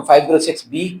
506B,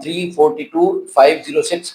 342, 506,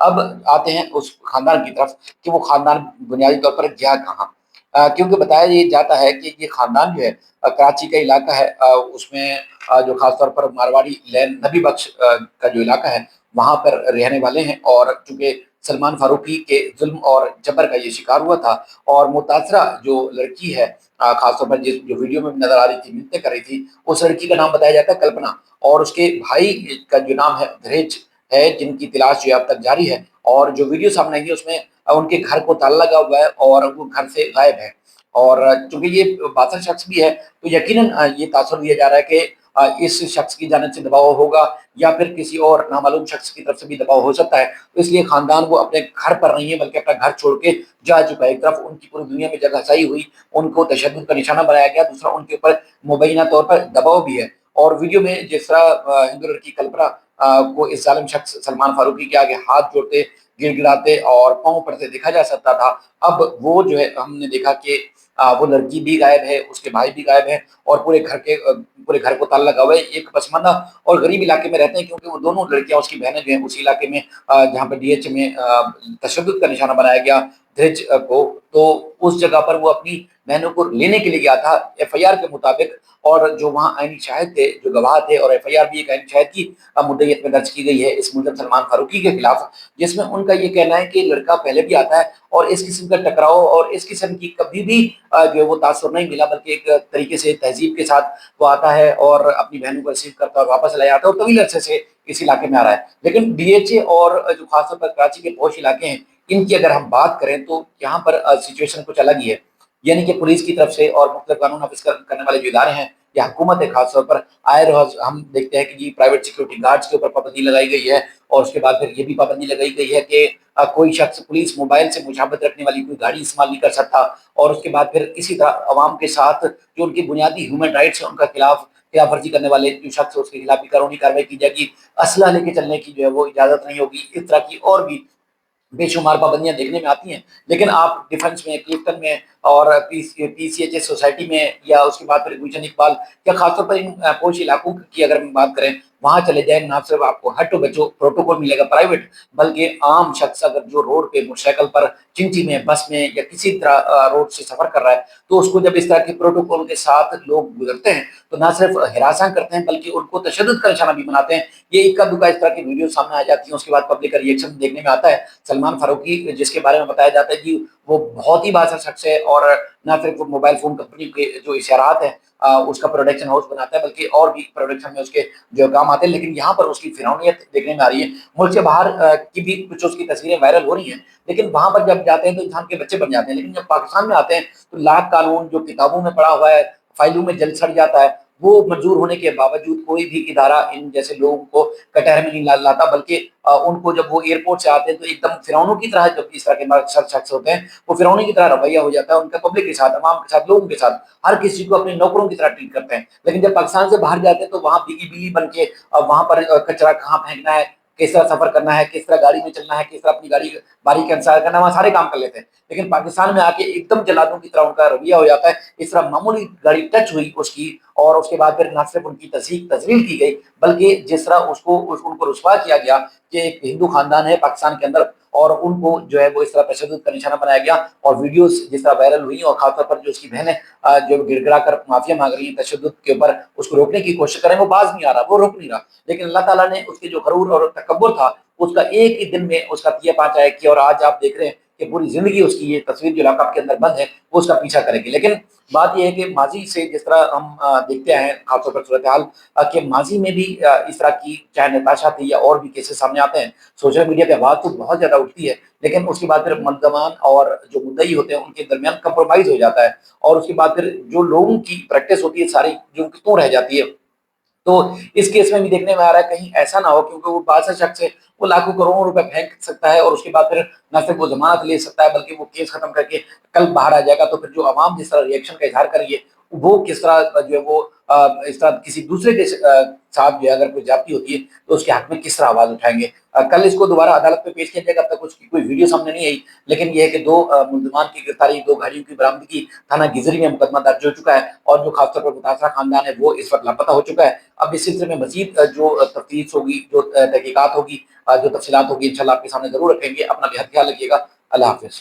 اب آتے ہیں اس خاندان کی طرف کہ وہ خاندان بنیادی طور پر گیا کہاں، کیونکہ بتایا یہ جاتا ہے کہ یہ خاندان جو ہے کراچی کا علاقہ ہے، اس میں جو خاص طور پر مارواڑی لین نبی بخش کا جو علاقہ ہے وہاں پر رہنے والے ہیں، اور چونکہ سلمان فاروقی کے ظلم اور جبر کا یہ شکار ہوا تھا، اور متاثرہ جو لڑکی ہے خاص طور پر جو ویڈیو میں نظر آ رہی تھی، منتیں کر رہی تھی، اس لڑکی کا نام بتایا جاتا ہے کلپنا، اور اس کے بھائی کا جو نام ہے دھریج ہے، جن کی تلاش جو اب تک جاری ہے، اور جو ویڈیو سامنے آئی ہے اس میں ان کے گھر کو تالا لگا ہوا ہے اور وہ گھر سے غائب ہے، اور چونکہ یہ باطل شخص بھی ہے تو یقیناً یہ تاثر دیا جا رہا ہے کہ اس شخص کی جانب سے دباؤ ہوگا یا پھر کسی اور نامعلوم شخص کی طرف سے بھی دباؤ ہو سکتا ہے، تو اس لیے خاندان وہ اپنے گھر پر نہیں ہے بلکہ اپنا گھر چھوڑ کے جا چکا ہے۔ ایک طرف ان کی پوری دنیا میں جگہ سائی ہوئی، ان کو تشدد کا نشانہ بنایا گیا، دوسرا ان کے اوپر مبینہ طور پر دباؤ بھی ہے، اور ویڈیو میں جس طرح ہندو لڑکی کلپنا کو اس ظالم شخص سلمان فاروقی کے آگے ہاتھ جوڑتے، گڑ گڑاتے اور پاؤں پڑتے دیکھا جا سکتا تھا، اب وہ جو ہے ہم نے دیکھا کہ وہ لڑکی بھی غائب ہے، اس کے بھائی بھی غائب ہیں، اور پورے گھر کو تالا لگا ہوا ہے۔ ایک پسماندہ اور غریب علاقے میں رہتے ہیں، کیونکہ وہ دونوں لڑکیاں اس کی بہنیں جو ہیں اسی علاقے میں جہاں پہ ڈی ایچ میں تشدد کا نشانہ بنایا گیا دھرج کو، تو اس جگہ پر وہ اپنی بہنوں کو لینے کے لیے گیا تھا ایف آئی آر کے مطابق، اور جو وہاں آئینی شاہد تھے، جو گواہ تھے، اور ایف آئی آر بھی ایک آئینی شاہد کی مدعیت میں درج کی گئی ہے اس ملزم سلمان فاروقی کے خلاف، جس میں ان کا یہ کہنا ہے کہ لڑکا پہلے بھی آتا ہے اور اس قسم کا ٹکراؤ اور اس قسم کی کبھی بھی جو ہے وہ تاثر نہیں ملا، بلکہ ایک طریقے سے تہذیب کے ساتھ وہ آتا ہے اور اپنی بہنوں کو ریسیو کرتا ہے اور واپس لے جاتا ہے، اور طویل عرصے سے اس علاقے میں آ رہا ہے۔ لیکن ڈی ایچ اے اور جو خاص طور پر کراچی کے پوش علاقے ہیں ان کی اگر ہم بات کریں تو یہاں پر سچویشن کچھ الگ ہی ہے، یعنی کہ پولیس کی طرف سے اور مختلف قانون نافذ کرنے والے جو ادارے ہیں یا حکومت ہے خاص طور پر، آئے روز ہم دیکھتے ہیں کہ جی پرائیویٹ سیکورٹی گارڈز کے اوپر پابندی لگائی گئی ہے، اور اس کے بعد پھر یہ بھی پابندی لگائی گئی ہے کہ کوئی شخص پولیس موبائل سے مشابہت رکھنے والی کوئی گاڑی استعمال نہیں کر سکتا، اور اس کے بعد پھر اسی طرح عوام کے ساتھ جو ان کی بنیادی ہیومن رائٹس ہیں ان کا خلاف ورزی کرنے والے جو شخص اس کے خلاف بھی قانونی کارروائی کی جائے گی، اسلحہ لے کے چلنے کی جو ہے وہ اجازت نہیں ہوگی، اس طرح کی اور بھی بے شمار پابندیاں دیکھنے میں آتی ہیں۔ لیکن آپ ڈیفنس میں، کلفٹن میں، اور پی سی ایچ ایس سوسائٹی میں، یا اس کے بعد پھر گلشن اقبال، یا خاص طور پر ان پوش علاقوں کی اگر ہم بات کریں، وہاں چلے جائیں، نہ صرف آپ کو ہٹو بچو پروٹوکول ملے گا پرائیویٹ، بلکہ عام شخص اگر جو روڈ پہ موٹر سائیکل پر، چنچی میں، بس میں، یا کسی طرح روڈ سے سفر کر رہا ہے، تو اس کو جب اس طرح کے پروٹوکول کے ساتھ لوگ گزرتے ہیں تو نہ صرف ہراساں کرتے ہیں بلکہ ان کو تشدد کا نشانہ بھی بناتے ہیں۔ یہ اکا دکا اس طرح کی ویڈیو سامنے آ جاتی ہیں، اس کے بعد پبلک کا ریئیکشن دیکھنے میں آتا ہے۔ سلمان فاروقی جس کے بارے میں بتایا جاتا ہے کہ وہ بہت ہی بااثر شخص ہے، اور نہ صرف موبائل فون کمپنی کے جو اشارات ہیں اس کا پروڈکشن ہاؤس بناتا ہے، بلکہ اور بھی پروڈکشن میں اس کے جو کام آتے ہیں، لیکن یہاں پر اس کی فرعونیت دیکھنے میں آ رہی ہے۔ ملک سے باہر کی بھی کچھ اس کی تصویریں وائرل ہو رہی ہیں، لیکن وہاں پر جب جاتے ہیں تو انسان کے بچے بن جاتے ہیں، لیکن جب پاکستان میں آتے ہیں تو لاکھ قانون جو کتابوں میں پڑھا ہوا ہے، فائلوں میں جل سڑ جاتا ہے، وہ منظور ہونے کے باوجود کوئی بھی ادارہ ان جیسے لوگوں کو کٹہرے میں نہیں لاتا، بلکہ ان کو جب وہ ایئرپورٹ سے آتے ہیں تو ایک دم فرعونوں کی طرح، جب اس طرح کے شخص ہوتے ہیں وہ فرعونی کی طرح رویہ ہو جاتا ہے ان کا، پبلک کے ساتھ، عوام کے ساتھ، لوگوں کے ساتھ، ہر کسی کو اپنے نوکروں کی طرح ٹریٹ کرتے ہیں۔ لیکن جب پاکستان سے باہر جاتے ہیں تو وہاں بگی بلی بن کے وہاں پر کچرا کہاں پھینکنا ہے، کس طرح سفر کرنا ہے، کس طرح گاڑی میں چلنا ہے، کس طرح اپنی گاڑی باری کا انتظار کرنا ہے، وہاں سارے کام کر لیتے ہیں۔ لیکن پاکستان میں آ کے ایک دم جلادوں کی طرح ان کا رویہ ہو جاتا ہے، اس طرح معمولی گاڑی ٹچ ہوئی اس کی، اور اس کے بعد پھر نہ صرف ان کی تصدیق تذلیل کی گئی، بلکہ جس طرح ان کو رسوا کیا گیا کہ ایک ہندو خاندان ہے پاکستان کے اندر، اور ان کو جو ہے وہ اس طرح تشدد کا نشانہ بنایا گیا، اور ویڈیوز جس طرح وائرل ہوئی، اور خاص طور پر جو اس کی بہنیں جو گڑ گڑا کر معافیا مانگ رہی ہیں تشدد کے اوپر، اس کو روکنے کی کوشش کریں، وہ باز نہیں آ رہا، وہ روک نہیں رہا، لیکن اللہ تعالیٰ نے اس کے جو غرور اور تکبر تھا اس کا ایک ہی دن میں اس کا تیا پانچ آیا کیا، اور آج آپ دیکھ رہے ہیں کہ پوری زندگی اس کی یہ تصویر جو لاک اپ کے اندر بند ہے وہ اس کا پیچھا کرے گی۔ لیکن بات یہ ہے کہ ماضی سے جس طرح ہم دیکھتے ہیں خاص طور پر صورتحال کہ ماضی میں بھی اس طرح کی چاہے نتاشا تھی یا اور بھی کیسز سامنے آتے ہیں، سوشل میڈیا پہ آواز تو بہت زیادہ اٹھتی ہے، لیکن اس کے بعد پھر ملزمان اور جو مدعی ہوتے ہیں ان کے درمیان کمپرومائز ہو جاتا ہے، اور اس کے بعد پھر جو لوگوں کی پریکٹس ہوتی ہے ساری جو کتوں رہ جاتی ہے۔ تو اس کیس میں بھی دیکھنے میں آ رہا ہے کہیں ایسا نہ ہو، کیونکہ وہ باز شخص ہے، وہ لاکھوں کروڑوں روپے پھینک سکتا ہے، اور اس کے بعد پھر نہ صرف وہ ضمانت لے سکتا ہے بلکہ وہ کیس ختم کر کے کل باہر آ جائے گا، تو پھر جو عوام جس طرح ریئیکشن کا اظہار کر رہی ہے وہ کس طرح جو ہے وہ اس طرح کسی دوسرے کے ساتھ جو ہے اگر کوئی جاتی ہوتی ہے تو اس کے حق میں کس طرح آواز اٹھائیں گے. کل اس کو دوبارہ عدالت میں پیش کیا جائے گا. اب تک اس کی کوئی ویڈیو سامنے نہیں آئی, لیکن یہ ہے کہ 2 ملزمان کی گرفتاری, 2 گاڑیوں کی برآمدگی, تھانہ گزری میں مقدمہ درج ہو چکا ہے, اور جو خاص طور پر متاثرہ خاندان ہے وہ اس وقت لاپتہ ہو چکا ہے. اب اس سلسلے میں مزید جو تفتیش ہوگی, جو تحقیقات ہوگی, جو تفصیلات ہوگی, انشاءاللہ آپ کے سامنے ضرور رکھیں گے. اپنا بہت خیال رکھیے گا. اللہ حافظ.